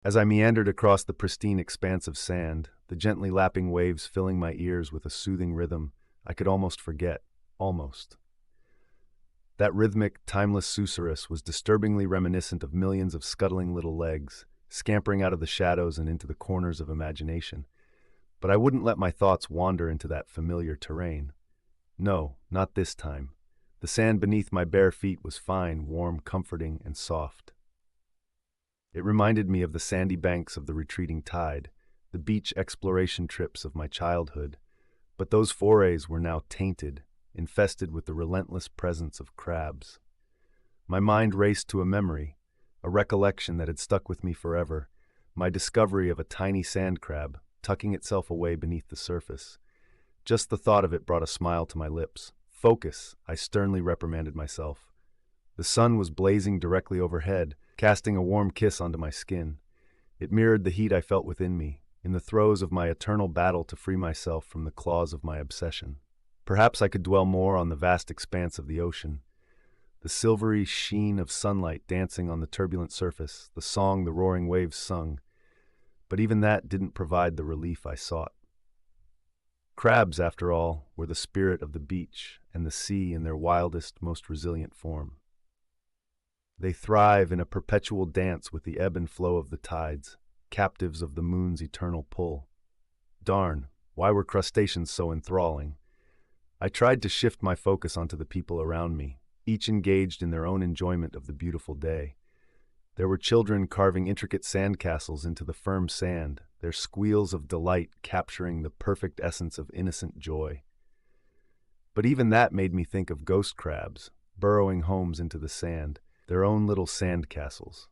As I meandered across the pristine expanse of sand, the gently lapping waves filling my ears with a soothing rhythm I could almost forget. Almost. That rhythmic, timeless susurrus was disturbingly reminiscent of millions of scuttling little legs, scampering out of the shadows and into the corners of imagination. But I wouldn't let my thoughts wander into that familiar terrain. No, not this time. The sand beneath my bare feet was fine, warm, comforting, and soft. It reminded me of the sandy banks of the retreating tide, the beach exploration trips of my childhood, but those forays were now tainted, infested with the relentless presence of crabs. My mind raced to a memory, a recollection that had stuck with me forever, my discovery of a tiny sand crab, tucking itself away beneath the surface. Just the thought of it brought a smile to my lips. Focus, I sternly reprimanded myself. The sun was blazing directly overhead, casting a warm kiss onto my skin. It mirrored the heat I felt within me, in the throes of my eternal battle to free myself from the claws of my obsession. Perhaps I could dwell more on the vast expanse of the ocean, the silvery sheen of sunlight dancing on the turbulent surface, the song the roaring waves sung. But even that didn't provide the relief I sought. Crabs, after all, were the spirit of the beach and the sea in their wildest, most resilient form. They thrive in a perpetual dance with the ebb and flow of the tides, captives of the moon's eternal pull. Darn, why were crustaceans so enthralling? I tried to shift my focus onto the people around me, each engaged in their own enjoyment of the beautiful day. There were children carving intricate sandcastles into the firm sand, their squeals of delight capturing the perfect essence of innocent joy. But even that made me think of ghost crabs, burrowing homes into the sand, their own little sand castles.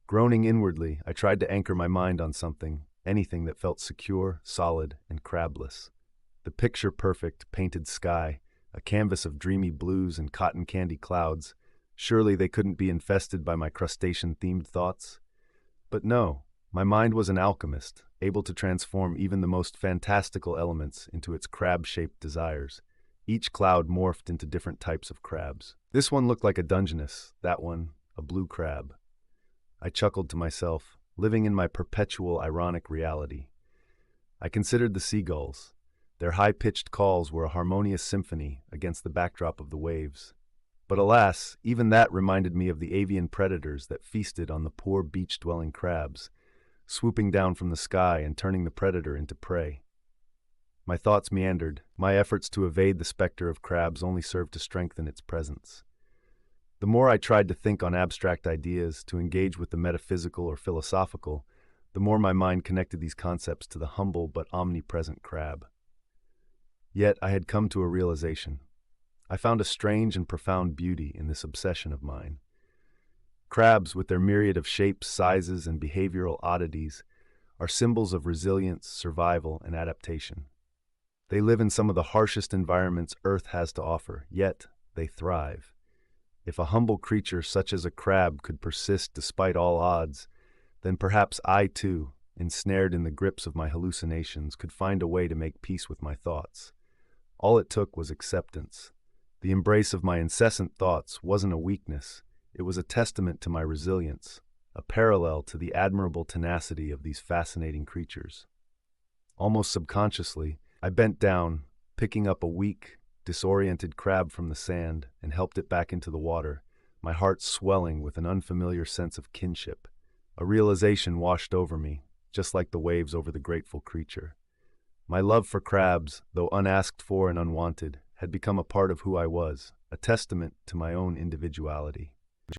Groaning inwardly, I tried to anchor my mind on something, anything that felt secure, solid, and crabless. The picture-perfect, painted sky, a canvas of dreamy blues and cotton candy clouds. Surely they couldn't be infested by my crustacean-themed thoughts? But no, my mind was an alchemist, able to transform even the most fantastical elements into its crab-shaped desires. Each cloud morphed into different types of crabs. This one looked like a Dungeness, that one, a blue crab. I chuckled to myself, living in my perpetual ironic reality. I considered the seagulls. Their high-pitched calls were a harmonious symphony against the backdrop of the waves. But alas, even that reminded me of the avian predators that feasted on the poor beach-dwelling crabs, swooping down from the sky and turning the predator into prey. My thoughts meandered. My efforts to evade the specter of crabs only served to strengthen its presence. The more I tried to think on abstract ideas, to engage with the metaphysical or philosophical, the more my mind connected these concepts to the humble but omnipresent crab. Yet I had come to a realization. I found a strange and profound beauty in this obsession of mine. Crabs, with their myriad of shapes, sizes, and behavioral oddities, are symbols of resilience, survival, and adaptation. They live in some of the harshest environments Earth has to offer, yet they thrive. If a humble creature such as a crab could persist despite all odds, then perhaps I too, ensnared in the grips of my hallucinations, could find a way to make peace with my thoughts. All it took was acceptance. The embrace of my incessant thoughts wasn't a weakness, it was a testament to my resilience, a parallel to the admirable tenacity of these fascinating creatures. Almost subconsciously, I bent down, picking up a weak, disoriented crab from the sand, and helped it back into the water, my heart swelling with an unfamiliar sense of kinship. A realization washed over me, just like the waves over the grateful creature. My love for crabs, though unasked for and unwanted, had become a part of who I was, a testament to my own individuality.